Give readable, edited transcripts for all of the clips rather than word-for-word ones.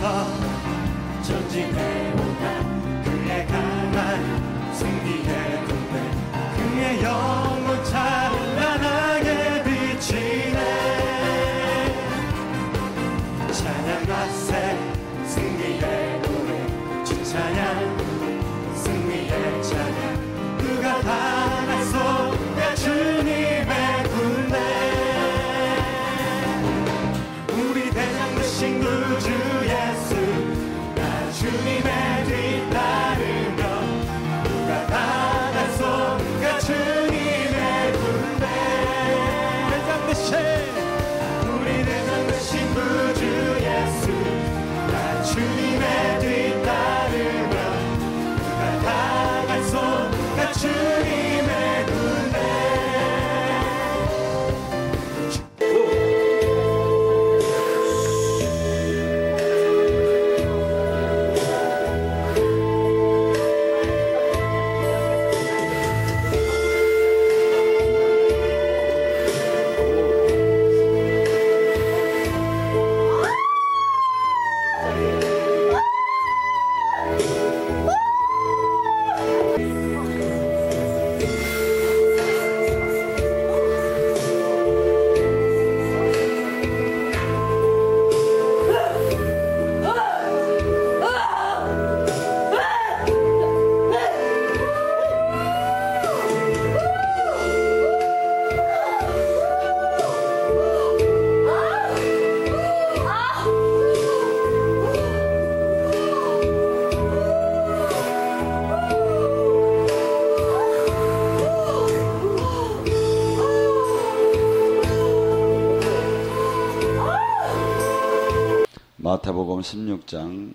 앞서 전진해오나 그의 강한 승리의 군대 그의 영혼 찬란하게 비치네. 찬양과 새 승리의 노래 주 찬양 승리의 찬양 누가 다 나서야 주님의 군대 우리 대장 되신 구주 예수 나 주님의 뒤따르며 누가 다 나서야 주님의 군대 대장 되신 우리 대장 되신 구주 예수 나 주님의 뒤따르며 누가 다 나서야 주님의 군대 마태복음 16장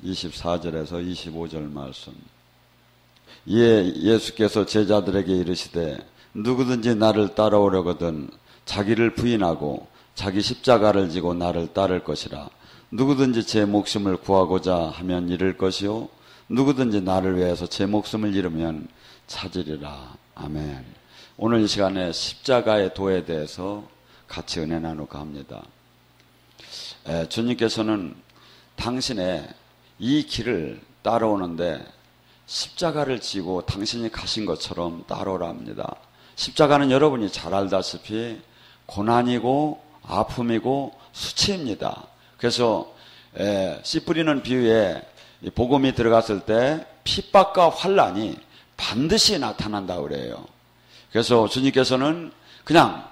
24절에서 25절 말씀. 이에 예수께서 제자들에게 이르시되 누구든지 나를 따라오려거든 자기를 부인하고 자기 십자가를 지고 나를 따를 것이라. 누구든지 제 목숨을 구하고자 하면 잃을 것이요 누구든지 나를 위해서 제 목숨을 잃으면 찾으리라. 아멘. 오늘 이 시간에 십자가의 도에 대해서 같이 은혜 나누고 합니다. 주님께서는 당신의 이 길을 따라오는데 십자가를 지고 당신이 가신 것처럼 따라오라 합니다. 십자가는 여러분이 잘 알다시피 고난이고 아픔이고 수치입니다. 그래서 씨 뿌리는 비유에 복음이 들어갔을 때 핍박과 환난이 반드시 나타난다고 그래요. 그래서 주님께서는 그냥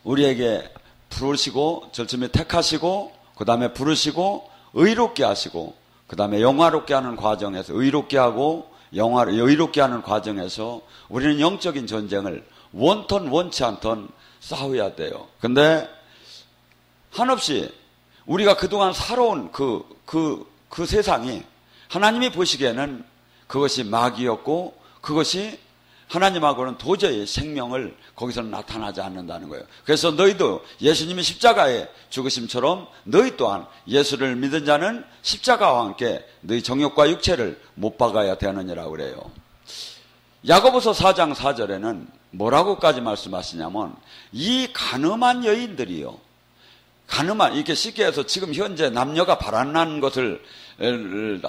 우리에게 부르시고 절침에 택하시고 그 다음에 부르시고 의롭게 하시고 그 다음에 영화롭게 하는 과정에서 의롭게 하고 의롭게 하는 과정에서 우리는 영적인 전쟁을 원턴 원치 않던 싸워야 돼요. 근데 한없이 우리가 그동안 살아온 그 세상이 하나님이 보시기에는 그것이 마귀였고 그것이 하나님하고는 도저히 생명을 거기서는 나타나지 않는다는 거예요. 그래서 너희도 예수님이 십자가에 죽으심처럼 너희 또한 예수를 믿은 자는 십자가와 함께 너희 정욕과 육체를 못 박아야 되느니라고 그래요. 야고보서 4장 4절에는 뭐라고까지 말씀하시냐면 이 간음한 여인들이요. 이렇게 쉽게 해서 지금 현재 남녀가 바람난 것을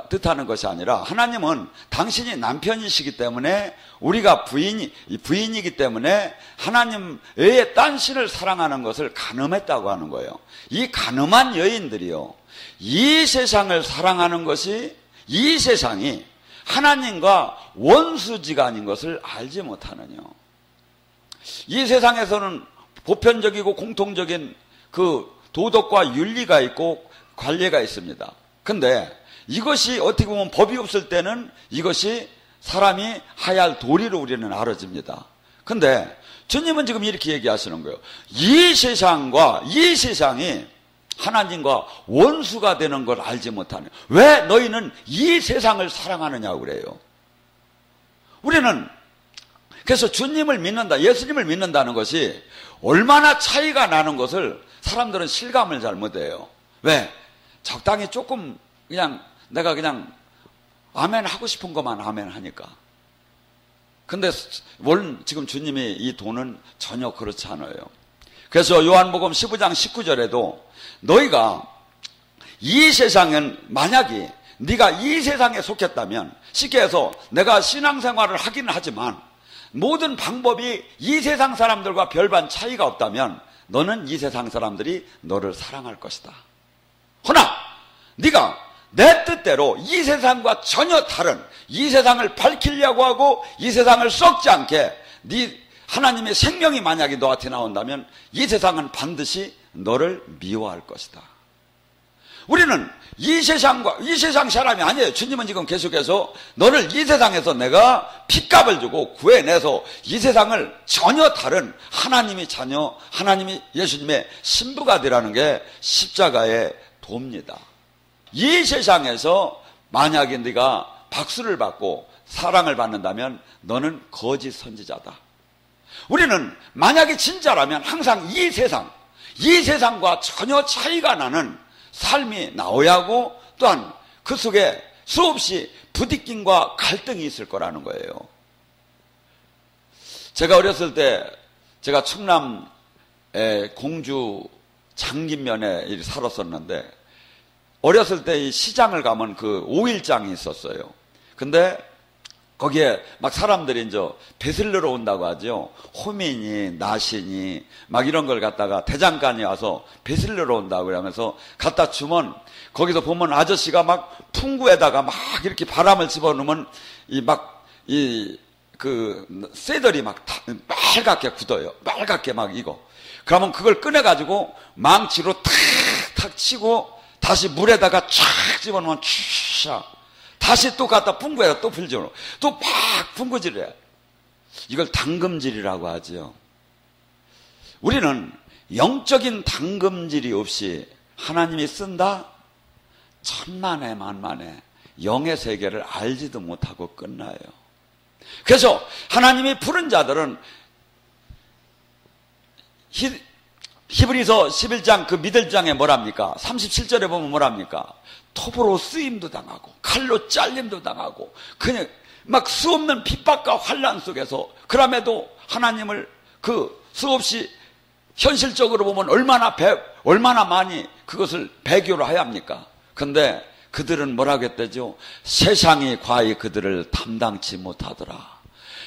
뜻하는 것이 아니라 하나님은 당신이 남편이시기 때문에 우리가 부인이기 때문에 하나님 외에 딴 신을 사랑하는 것을 간음했다고 하는 거예요. 이 간음한 여인들이요. 이 세상을 사랑하는 것이 이 세상이 하나님과 원수지간인 것을 알지 못하느냐. 이 세상에서는 보편적이고 공통적인 그 도덕과 윤리가 있고 관례가 있습니다. 근데 이것이 어떻게 보면 법이 없을 때는 이것이 사람이 하야할 도리로 우리는 알아집니다. 근데 주님은 지금 이렇게 얘기하시는 거예요. 이 세상과 이 세상이 하나님과 원수가 되는 걸 알지 못하네. 왜 너희는 이 세상을 사랑하느냐고 그래요. 우리는 그래서 주님을 믿는다, 예수님을 믿는다는 것이 얼마나 차이가 나는 것을 사람들은 실감을 잘 못해요. 왜? 적당히 조금 그냥 내가 그냥 아멘 하고 싶은 것만 아멘 하니까. 근데 지금 주님이 이 도는 전혀 그렇지 않아요. 그래서 요한복음 15장 19절에도 너희가 이 세상은 만약에 네가 이 세상에 속했다면, 쉽게 해서 내가 신앙생활을 하기는 하지만 모든 방법이 이 세상 사람들과 별반 차이가 없다면 너는 이 세상 사람들이 너를 사랑할 것이다. 허나 네가 내 뜻대로 이 세상과 전혀 다른, 이 세상을 밝히려고 하고 이 세상을 썩지 않게 네 하나님의 생명이 만약에 너한테 나온다면 이 세상은 반드시 너를 미워할 것이다. 우리는 이 세상 사람이 아니에요. 주님은 지금 계속해서 너를 이 세상에서 내가 핏값을 주고 구해내서 이 세상을 전혀 다른 하나님의 자녀, 하나님이 예수님의 신부가 되라는 게 십자가의 도입니다. 이 세상에서 만약에 네가 박수를 받고 사랑을 받는다면 너는 거짓 선지자다. 우리는 만약에 진짜라면 항상 이 세상과 전혀 차이가 나는 삶이 나오야 하고, 또한 그 속에 수없이 부딪힘과 갈등이 있을 거라는 거예요. 제가 어렸을 때, 제가 충남 공주 장긴면에 살았었는데, 어렸을 때 이 시장을 가면 그 오일장이 있었어요. 근데 거기에 막 사람들이 이제 베슬러로 온다고 하죠. 호민이, 나신이 막 이런 걸 갖다가 대장간이 와서 베슬러로 온다고 그러면서 갖다 주면, 거기서 보면 아저씨가 막 풍구에다가 막 이렇게 바람을 집어넣으면 그 쇠들이 막 빨갛게 굳어요. 빨갛게 막 이거. 그러면 그걸 꺼내가지고 망치로 탁탁 치고 다시 물에다가 쫙 집어넣으면 쫙. 다시 또 갖다 풍구에다 또 불죠. 또 팍 풍구질해. 이걸 당금질이라고 하죠. 우리는 영적인 당금질이 없이 하나님이 쓴다? 천만에 만만에 영의 세계를 알지도 못하고 끝나요. 그래서 하나님이 부른 자들은 히브리서 11장 그 믿을 장에 뭐랍니까? 37절에 보면 뭐랍니까? 톱으로 쓰임도 당하고 칼로 잘림도 당하고 그냥 막 수없는 핍박과 환난 속에서, 그럼에도 하나님을 그 수없이 현실적으로 보면 얼마나 많이 그것을 배교로 해야 합니까? 근데 그들은 뭐라고 했대죠? 세상이 과히 그들을 담당치 못하더라.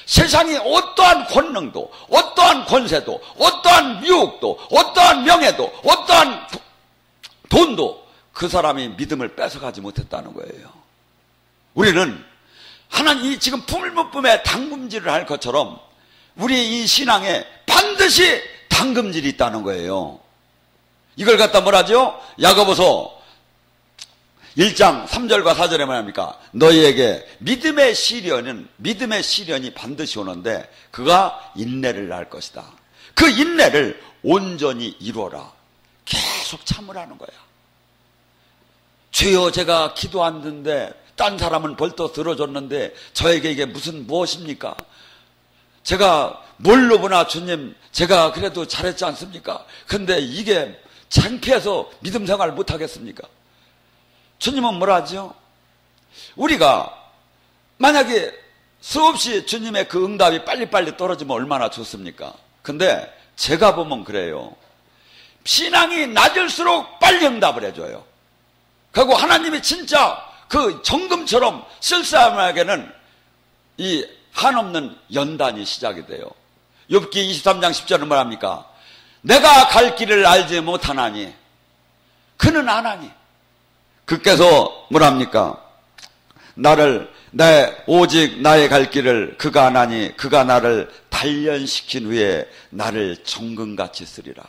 세상이 어떠한 권능도, 어떠한 권세도, 어떠한 유혹도, 어떠한 명예도, 어떠한 돈도 그 사람이 믿음을 뺏어가지 못했다는 거예요. 우리는 하나님이 지금 부물부품에 당금질을 할 것처럼 우리 이 신앙에 반드시 당금질이 있다는 거예요. 이걸 갖다 뭐라죠? 야고보서 1장 3절과 4절에 뭐합니까? 너희에게 믿음의 시련이 반드시 오는데 그가 인내를 낳을 것이다. 그 인내를 온전히 이루어라. 계속 참으라는 거야. 주여, 제가 기도했는데 딴 사람은 벌떡 들어줬는데 저에게 이게 무엇입니까? 제가 뭘로 보나 주님, 제가 그래도 잘했지 않습니까? 근데 이게 창피해서 믿음 생활을 못하겠습니까? 주님은 뭐라 하죠? 우리가 만약에 수없이 주님의 그 응답이 빨리빨리 떨어지면 얼마나 좋습니까? 근데 제가 보면 그래요. 신앙이 낮을수록 빨리 응답을 해줘요. 그리고 하나님이 진짜 그 정금처럼 쓸 사람에게는 이 한없는 연단이 시작이 돼요. 욥기 23장 10절은 뭐랍니까? 내가 갈 길을 알지 못하나니 그는 아나니. 그께서 뭐랍니까? 오직 나의 갈 길을 그가 아나니 그가 나를 단련시킨 후에 나를 정금같이 쓰리라.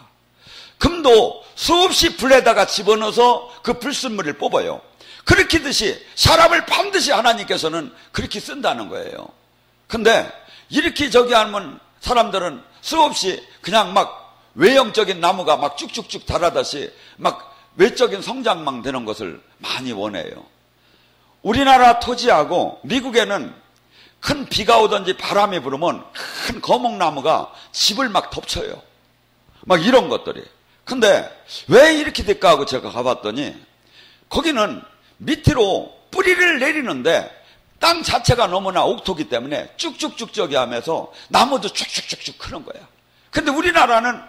금도 수없이 불에다가 집어넣어서 그 불순물을 뽑아요. 그렇게 듯이 사람을 반드시 하나님께서는 그렇게 쓴다는 거예요. 근데 이렇게 하면 사람들은 수없이 그냥 막 외형적인 나무가 막 쭉쭉쭉 자라듯이 막 외적인 성장만 되는 것을 많이 원해요. 우리나라 토지하고 미국에는 큰 비가 오든지 바람이 불으면 큰 거목나무가 집을 막 덮쳐요. 막 이런 것들이. 근데 왜 이렇게 될까 하고 제가 가봤더니 거기는 밑으로 뿌리를 내리는데 땅 자체가 너무나 옥토기 때문에 쭉쭉쭉 저기 하면서 나무도 쭉쭉쭉쭉 크는 거야. 근데 우리나라는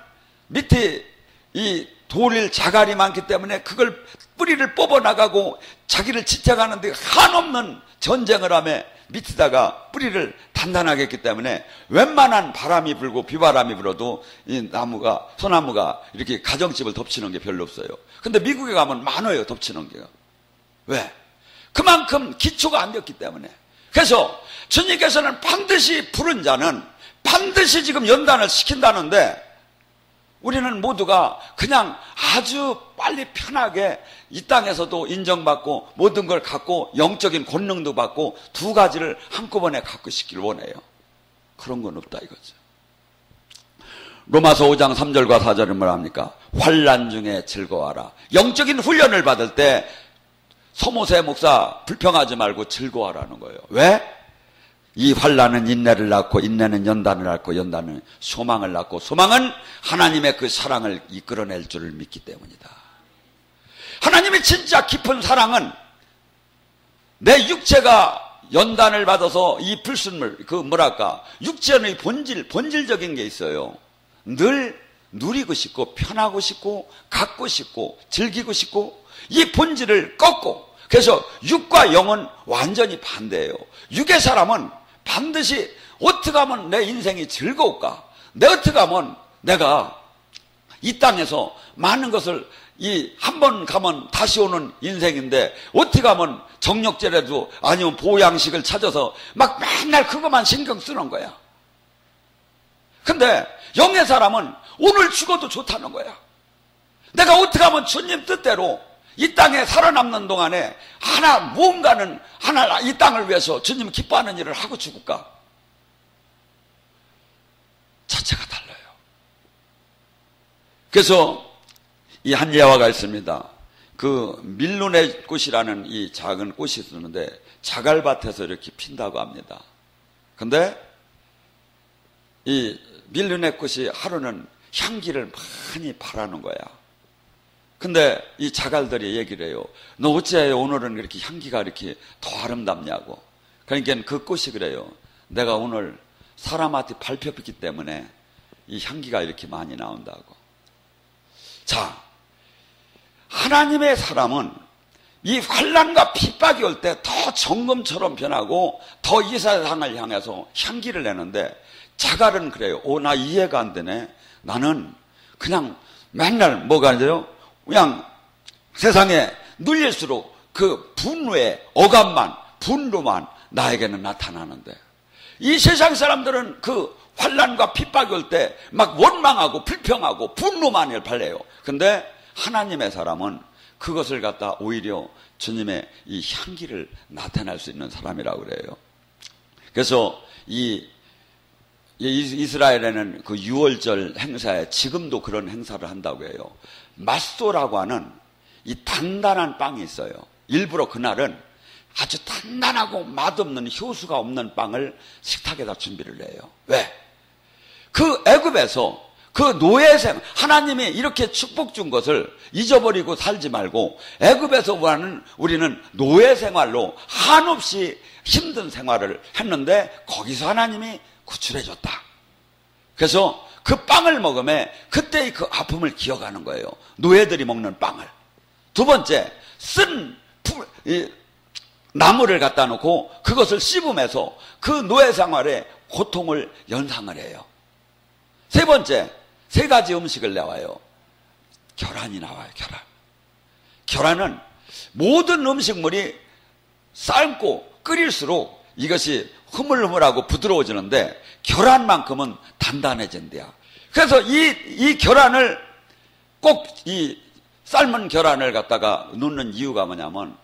밑에 이 돌일 자갈이 많기 때문에 그걸 뿌리를 뽑아나가고 자기를 지탱하는데 한없는 전쟁을 하며 밑에다가 뿌리를 단단하게 했기 때문에 웬만한 바람이 불고 비바람이 불어도 이 나무가, 소나무가 이렇게 가정집을 덮치는 게 별로 없어요. 근데 미국에 가면 많아요, 덮치는 게가. 왜? 그만큼 기초가 안 됐기 때문에. 그래서 주님께서는 반드시 부른 자는 반드시 지금 연단을 시킨다는데, 우리는 모두가 그냥 아주 빨리 편하게 이 땅에서도 인정받고 모든 걸 갖고 영적인 권능도 받고 두 가지를 한꺼번에 갖고 싶길 원해요. 그런 건 없다 이거죠. 로마서 5장 3절과 4절은 뭐랍니까? 환난 중에 즐거워하라. 영적인 훈련을 받을 때 서모세 목사 불평하지 말고 즐거워하라는 거예요. 왜? 이 환난은 인내를 낳고 인내는 연단을 낳고 연단은 소망을 낳고 소망은 하나님의 그 사랑을 이끌어낼 줄을 믿기 때문이다. 하나님의 진짜 깊은 사랑은 내 육체가 연단을 받아서 이 불순물, 그 뭐랄까, 육체의 본질적인 게 있어요. 늘 누리고 싶고 편하고 싶고 갖고 싶고 즐기고 싶고 이 본질을 꺾고, 그래서 육과 영은 완전히 반대예요. 육의 사람은 반드시 어떻게 하면 내 인생이 즐거울까? 어떻게 하면 내가 이 땅에서 많은 것을 한 번 가면 다시 오는 인생인데 어떻게 하면 정력제라도 아니면 보양식을 찾아서 막 맨날 그것만 신경 쓰는 거야. 근데 영의 사람은 오늘 죽어도 좋다는 거야. 내가 어떻게 하면 주님 뜻대로 이 땅에 살아남는 동안에 무언가는 이 땅을 위해서 주님 기뻐하는 일을 하고 죽을까? 자체가 달라요. 그래서 이 한 예화가 있습니다. 그 밀루네 꽃이라는 이 작은 꽃이 있었는데 자갈밭에서 이렇게 핀다고 합니다. 근데 이 밀루네 꽃이 하루는 향기를 많이 바라는 거야. 근데 이 자갈들이 얘기를 해요. 너 어째 오늘은 이렇게 향기가 이렇게 더 아름답냐고. 그러니까 그 꽃이 그래요. 내가 오늘 사람한테 밟혔기 때문에 이 향기가 이렇게 많이 나온다고. 자, 하나님의 사람은 이 환난과 핍박이 올 때 더 정금처럼 변하고 더 이 세상을 향해서 향기를 내는데, 자갈은 그래요. 나 이해가 안 되네. 나는 그냥 맨날 뭐가 안 돼요? 그냥 세상에 눌릴수록 그 분노의 어감만, 분노만 나에게는 나타나는데, 이 세상 사람들은 그 환난과 핍박이 올 때 막 원망하고 불평하고 분노만을 발려요. 근데 하나님의 사람은 그것을 갖다 오히려 주님의 이 향기를 나타낼 수 있는 사람이라고 그래요. 그래서 이스라엘에는 그 6월절 행사에 지금도 그런 행사를 한다고 해요. 맛소라고 하는 이 단단한 빵이 있어요. 일부러 그날은 아주 단단하고 맛없는 효수가 없는 빵을 식탁에다 준비를 해요. 왜? 그 애굽에서 그 노예생, 하나님이 이렇게 축복 준 것을 잊어버리고 살지 말고 애굽에서 우리는 노예 생활로 한없이 힘든 생활을 했는데 거기서 하나님이 구출해 줬다. 그래서 그 빵을 먹으면 그때의 그 아픔을 기억하는 거예요. 노예들이 먹는 빵을. 두 번째, 쓴 나무를 갖다 놓고 그것을 씹으면서 그 노예 생활의 고통을 연상을 해요. 세 번째, 세 가지 음식을 나와요. 계란이 나와요. 계란은 모든 음식물이 삶고 끓일수록 이것이 흐물흐물하고 부드러워지는데 계란만큼은 단단해진대요. 그래서 이 계란을 꼭 이 삶은 계란을 갖다가 넣는 이유가 뭐냐면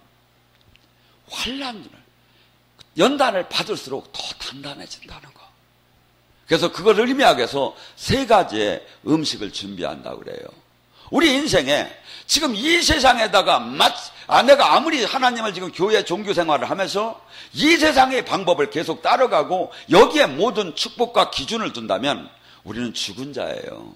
연단을 받을수록 더 단단해진다는 거. 그래서 그걸 의미하기 위해서 세 가지의 음식을 준비한다고 그래요. 우리 인생에 지금 이 세상에다가 내가 아무리 하나님을 지금 교회 종교 생활을 하면서 이 세상의 방법을 계속 따라가고 여기에 모든 축복과 기준을 둔다면 우리는 죽은 자예요.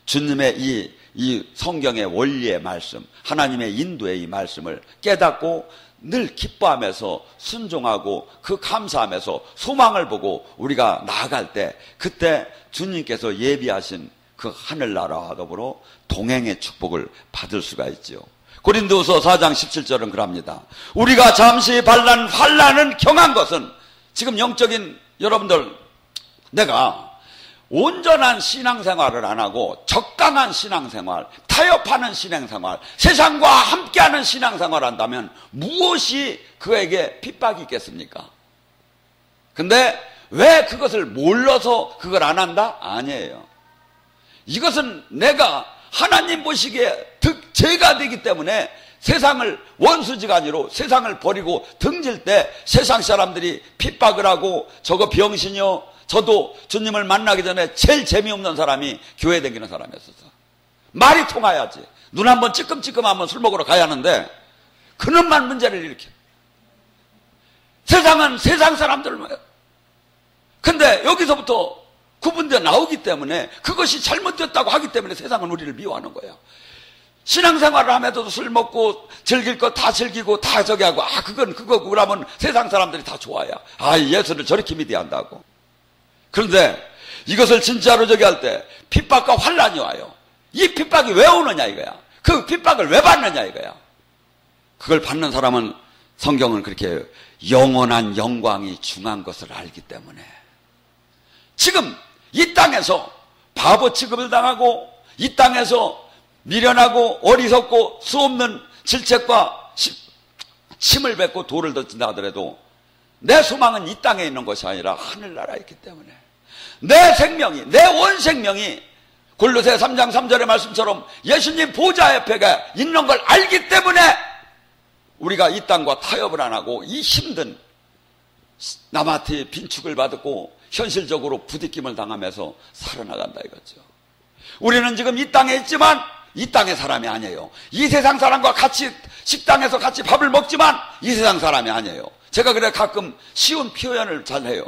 주님의 이 성경의 원리의 말씀, 하나님의 인도의 이 말씀을 깨닫고 늘 기뻐하면서 순종하고 그 감사하면서 소망을 보고 우리가 나아갈 때, 그때 주님께서 예비하신 그 하늘나라와 더불어 동행의 축복을 받을 수가 있지요. 고린도후서 4장 17절은 그럽니다. 우리가 잠시 발난 환난은 경한 것은, 지금 영적인 여러분들, 내가 온전한 신앙생활을 안 하고 적당한 신앙생활, 타협하는 신앙생활, 세상과 함께하는 신앙생활을 한다면 무엇이 그에게 핍박이 있겠습니까? 근데 왜 그것을 몰라서 그걸 안 한다? 아니에요. 이것은 내가 하나님 보시기에 득죄가 되기 때문에 세상을 원수지간이로 세상을 버리고 등질 때 세상 사람들이 핍박을 하고 저거 병신이요. 저도 주님을 만나기 전에 제일 재미없는 사람이 교회 다니는 사람이었어요. 말이 통해야지. 눈 한번 찌끔찌끔하면 술 먹으러 가야 하는데 그놈만 문제를 일으켜. 세상은 세상 사람들만. 근데 여기서부터 구분되어 나오기 때문에 그것이 잘못됐다고 하기 때문에 세상은 우리를 미워하는 거예요. 신앙생활을 하면서도 술 먹고 즐길 거 다 즐기고 다 저기 하고, 그건 그거고 그러면 세상 사람들이 다 좋아요. 예수를 저렇게 믿어야 한다고. 그런데 이것을 진짜로 저기 할 때 핍박과 환난이 와요. 이 핍박이 왜 오느냐 이거야. 그 핍박을 왜 받느냐 이거야. 그걸 받는 사람은 성경은 그렇게 영원한 영광이 중한 것을 알기 때문에, 지금 이 땅에서 바보 취급을 당하고 이 땅에서 미련하고 어리석고 수없는 질책과 침을 뱉고 돌을 던진다 하더라도 내 소망은 이 땅에 있는 것이 아니라 하늘나라에 있기 때문에, 내 생명이, 내 온 생명이 골로새 3장 3절의 말씀처럼 예수님 보좌 옆에 있는 걸 알기 때문에 우리가 이 땅과 타협을 안 하고 이 힘든 남한테 빈축을 받고 현실적으로 부딪힘을 당하면서 살아나간다 이거죠. 우리는 지금 이 땅에 있지만 이 땅의 사람이 아니에요. 이 세상 사람과 같이 식당에서 같이 밥을 먹지만 이 세상 사람이 아니에요. 제가 그래 가끔 쉬운 표현을 잘 해요.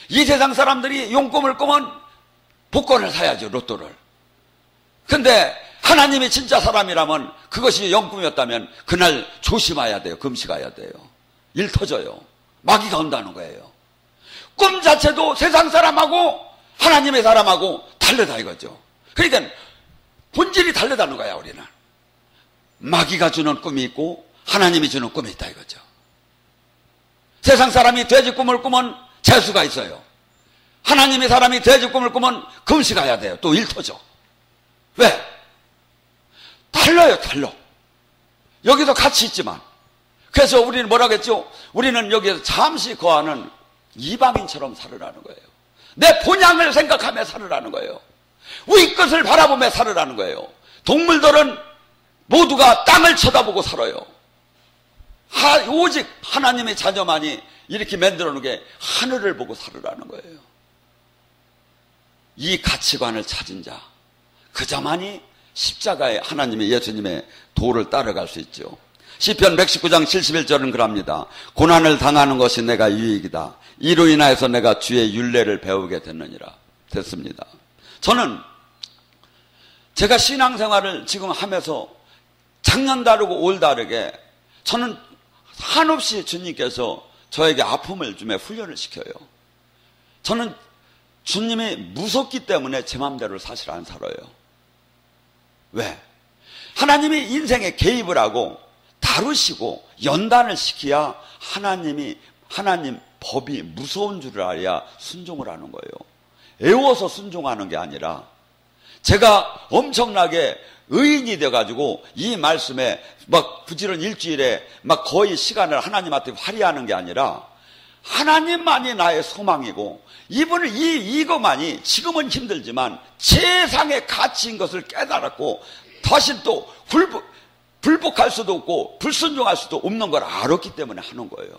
이 세상 사람들이 용꿈을 꾸면 복권을 사야죠, 로또를. 근데 하나님이 진짜 사람이라면, 그것이 영꿈이었다면 그날 조심해야 돼요. 금식해야 돼요. 일 터져요. 마귀가 온다는 거예요. 꿈 자체도 세상 사람하고 하나님의 사람하고 다르다 이거죠. 그러니까 본질이 다르다는 거야. 우리는 마귀가 주는 꿈이 있고 하나님이 주는 꿈이 있다 이거죠. 세상 사람이 돼지 꿈을 꾸면 재수가 있어요. 하나님의 사람이 돼지 꿈을 꾸면 금식해야 돼요. 또 일 터져. 왜? 달라요. 달라. 여기도 같이 있지만. 그래서 우리는 뭐라고 했죠? 우리는 여기에서 잠시 거하는 이방인처럼 살으라는 거예요. 내 본향을 생각하며 살으라는 거예요. 우리 것을 바라보며 살으라는 거예요. 동물들은 모두가 땅을 쳐다보고 살아요. 오직 하나님의 자녀만이 이렇게 만들어 놓은 게 하늘을 보고 살으라는 거예요. 이 가치관을 찾은 자, 그 자만이 십자가의 하나님의 예수님의 도를 따라갈 수 있죠. 시편 119장 71절은 그럽니다. 고난을 당하는 것이 내가 유익이다. 이로 인하여서 내가 주의 율례를 배우게 됐습니다. 저는 제가 신앙생활을 지금 하면서 작년 다르고 올 다르게 저는 한없이 주님께서 저에게 아픔을 주며 훈련을 시켜요. 저는 주님이 무섭기 때문에 제 마음대로 사실 안 살아요. 왜? 하나님이 인생에 개입을 하고 다루시고 연단을 시켜야 하나님 법이 무서운 줄을 알아야 순종을 하는 거예요. 애워서 순종하는 게 아니라, 제가 엄청나게 의인이 돼가지고 이 말씀에 막 부지런 일주일에 막 거의 시간을 하나님한테 할애하는 게 아니라, 하나님만이 나의 소망이고 이것만이 지금은 힘들지만 세상의 가치인 것을 깨달았고, 다시 또 불복할 수도 없고 불순종할 수도 없는 걸 알았기 때문에 하는 거예요.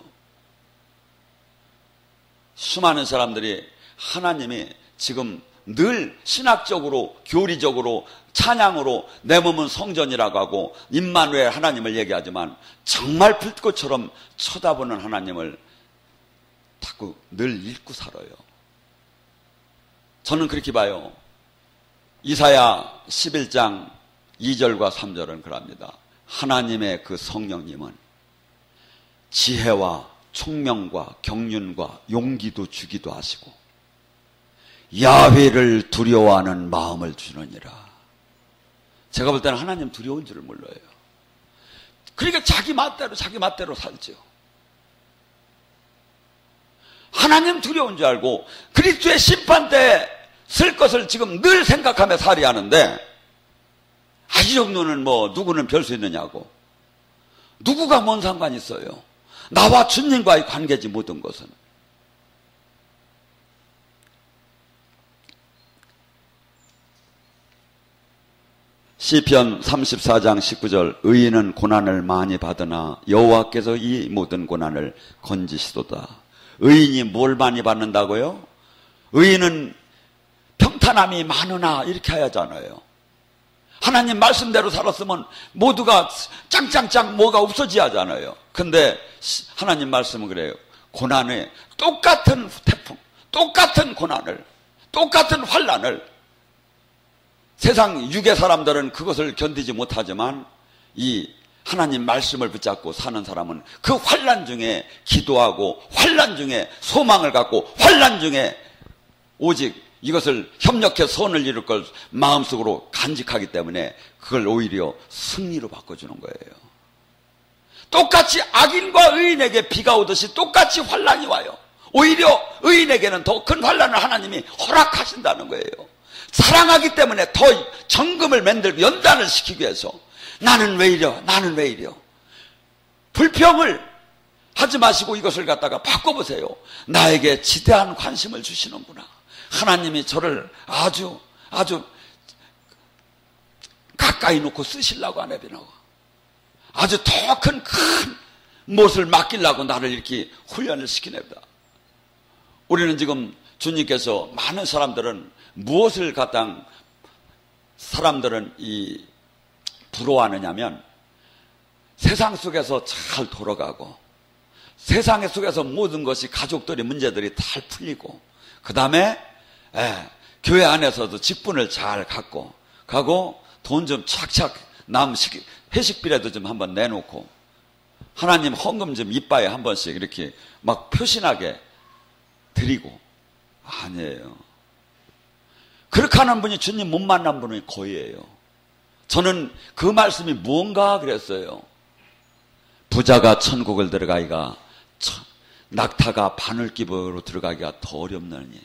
수많은 사람들이 하나님이 지금 늘 신학적으로 교리적으로 찬양으로 내 몸은 성전이라고 하고 임마누엘 하나님을 얘기하지만 정말 불꽃처럼 쳐다보는 하나님을 자꾸 늘 잊고 살아요. 저는 그렇게 봐요. 이사야 11장 2절과 3절은 그럽니다. 하나님의 그 성령님은 지혜와 총명과 경륜과 용기도 주기도 하시고 야훼를 두려워하는 마음을 주느니라. 제가 볼 때는 하나님 두려운 줄을 몰라요. 그러니까 자기 맛대로 살죠. 하나님 두려운 줄 알고 그리스도의 심판대에 쓸 것을 지금 늘 생각하며 살아야 하는데, 이 정도는 뭐 누구는 별 수 있느냐고. 누구가 뭔 상관이 있어요. 나와 주님과의 관계지 모든 것은. 시편 34장 19절 의인은 고난을 많이 받으나 여호와께서 이 모든 고난을 건지시도다. 의인이 뭘 많이 받는다고요? 의인은 평탄함이 많으나 이렇게 하잖아요. 하나님 말씀대로 살았으면 모두가 짱짱짱 뭐가 없어지야 하잖아요. 근데 하나님 말씀은 그래요. 고난에 똑같은 태풍, 똑같은 고난을, 똑같은 환난을, 세상 육의 사람들은 그것을 견디지 못하지만 이 하나님 말씀을 붙잡고 사는 사람은 그 환난 중에 기도하고 환난 중에 소망을 갖고 환난 중에 오직 이것을 협력해 선을 이룰 걸 마음속으로 간직하기 때문에 그걸 오히려 승리로 바꿔주는 거예요. 똑같이 악인과 의인에게 비가 오듯이 똑같이 환난이 와요. 오히려 의인에게는 더 큰 환난을 하나님이 허락하신다는 거예요. 사랑하기 때문에 더 정금을 만들고 연단을 시키기 위해서. 나는 왜 이려? 나는 왜 이려? 불평을 하지 마시고 이것을 갖다가 바꿔보세요. 나에게 지대한 관심을 주시는구나. 하나님이 저를 아주 가까이 놓고 쓰시려고 안 해비나고 아주 더 큰 무엇을 맡기려고 나를 이렇게 훈련을 시키냅니다. 우리는 지금 주님께서 많은 사람들은 무엇을 갖다 사람들은 부러워하느냐면 세상 속에서 잘 돌아가고 세상 속에서 모든 것이 가족들의 문제들이 잘 풀리고 그 다음에 교회 안에서도 직분을 잘 갖고 가고 돈 좀 착착 회식비라도 좀 한번 내놓고 하나님 헌금 좀 이빠에 한 번씩 이렇게 막 표신하게 드리고. 아니에요. 그렇게 하는 분이 주님 못 만난 분이 거의예요. 저는 그 말씀이 무언가 그랬어요. 부자가 천국을 들어가기가 낙타가 바늘기부로 들어가기가 더 어렵느니.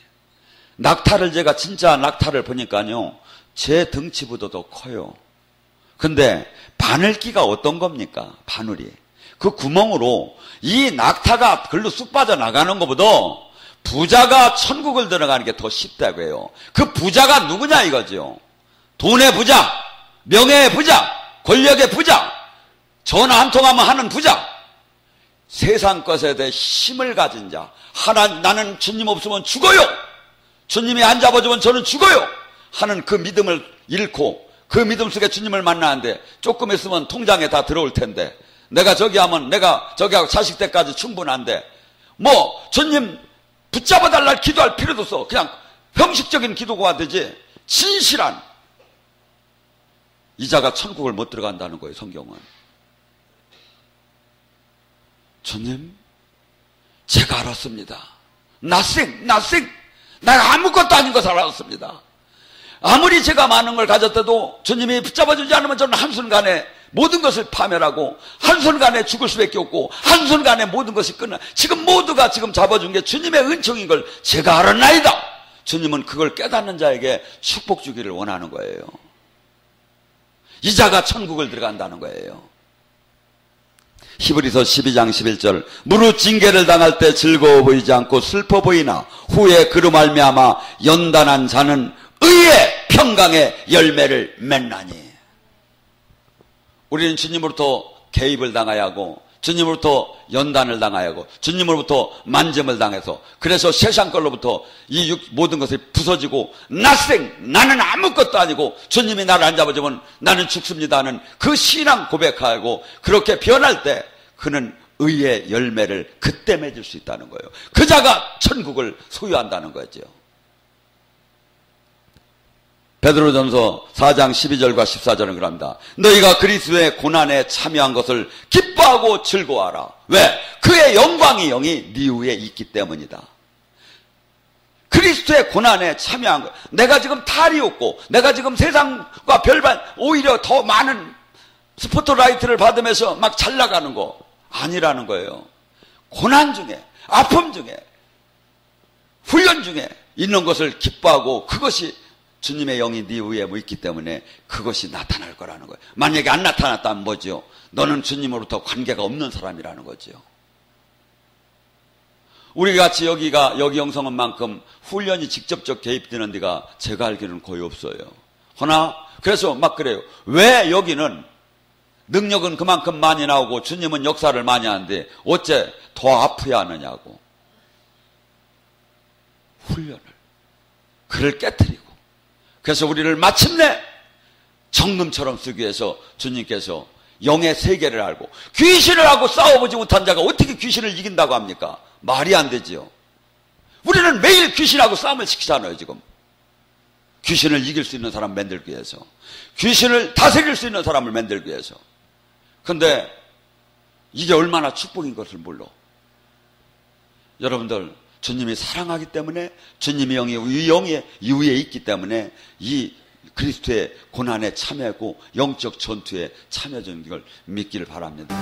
낙타를 제가 진짜 낙타를 보니까요 제 등치보다 더 커요. 근데 바늘기가 어떤 겁니까? 바늘이 그 구멍으로 이 낙타가 글로 쑥 빠져나가는 것보다 부자가 천국을 들어가는 게 더 쉽다고 해요. 그 부자가 누구냐 이거죠. 돈의 부자, 명예의 부자, 권력의 부자, 전화 한 통하면 하는 부자, 세상 것에 대해 힘을 가진 자. 나는 주님 없으면 죽어요. 주님이 안 잡아주면 저는 죽어요. 하는 그 믿음을 잃고 그 믿음 속에 주님을 만나는데 조금 있으면 통장에 다 들어올 텐데 내가 저기 하면 내가 저기 하고 자식 때까지 충분한데 뭐 주님 붙잡아달라 기도할 필요도 없어. 그냥 형식적인 기도가 되지 진실한 이자가 천국을 못 들어간다는 거예요. 성경은. 주님 제가 알았습니다. nothing. 내가 아무것도 아닌 것을 알았습니다. 아무리 제가 많은 걸 가졌어도 주님이 붙잡아주지 않으면 저는 한순간에 모든 것을 파멸하고 한순간에 죽을 수밖에 없고 한순간에 모든 것이 끝나. 지금 모두가 지금 잡아준 게 주님의 은총인 걸 제가 알았나이다. 주님은 그걸 깨닫는 자에게 축복 주기를 원하는 거예요. 이자가 천국을 들어간다는 거예요. 히브리서 12장 11절 무릇 징계를 당할 때 즐거워 보이지 않고 슬퍼 보이나 후에 그로 말미암아 연단한 자는 의의 평강의 열매를 맺나니. 우리는 주님으로부터 개입을 당해야 하고 주님으로부터 연단을 당해야 하고 주님으로부터 만점을 당해서 그래서 세상 걸로부터 이 모든 것이 부서지고 nothing, 나는 아무것도 아니고 주님이 나를 안 잡아주면 나는 죽습니다 하는 그 신앙 고백하고 그렇게 변할 때 그는 의의 열매를 그때 맺을 수 있다는 거예요. 그 자가 천국을 소유한다는 거죠. 베드로전서 4장 12절과 14절은 그럽니다. 너희가 그리스도의 고난에 참여한 것을 기뻐하고 즐거워하라. 왜? 그의 영광이 영이 네 위에 있기 때문이다. 그리스도의 고난에 참여한 거예요. 내가 지금 탈이 없고 내가 지금 세상과 별반 오히려 더 많은 스포트라이트를 받으면서 막 잘 나가는 거 아니라는 거예요. 고난 중에, 아픔 중에, 훈련 중에 있는 것을 기뻐하고 그것이 주님의 영이 네 위에 있기 때문에 그것이 나타날 거라는 거예요. 만약에 안 나타났다면 뭐죠? 너는 주님으로부터 관계가 없는 사람이라는 거죠. 우리 같이 여기 영성원만큼 훈련이 직접적 개입되는 데가 제가 알기로는 거의 없어요. 허나 그래서 막 그래요. 왜 여기는 능력은 그만큼 많이 나오고 주님은 역사를 많이 하는데 어째 더 아프야 하느냐고. 훈련을. 그를 깨트리고. 그래서 우리를 마침내 정금처럼 쓰기 위해서 주님께서 영의 세계를 알고 귀신을 하고 싸워보지 못한 자가 어떻게 귀신을 이긴다고 합니까? 말이 안 되지요. 우리는 매일 귀신하고 싸움을 시키잖아요, 지금. 귀신을 이길 수 있는 사람 만들기 위해서. 귀신을 다스릴 수 있는 사람을 만들기 위해서. 근데 이게 얼마나 축복인 것을 몰라. 여러분들, 주님이 사랑하기 때문에 주님의 영이 이 위에 있기 때문에 이 그리스도의 고난에 참여하고 영적 전투에 참여하는 걸 믿기를 바랍니다.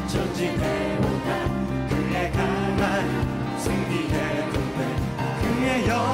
전진해오다 그의 강한 승리의 군대 그의 영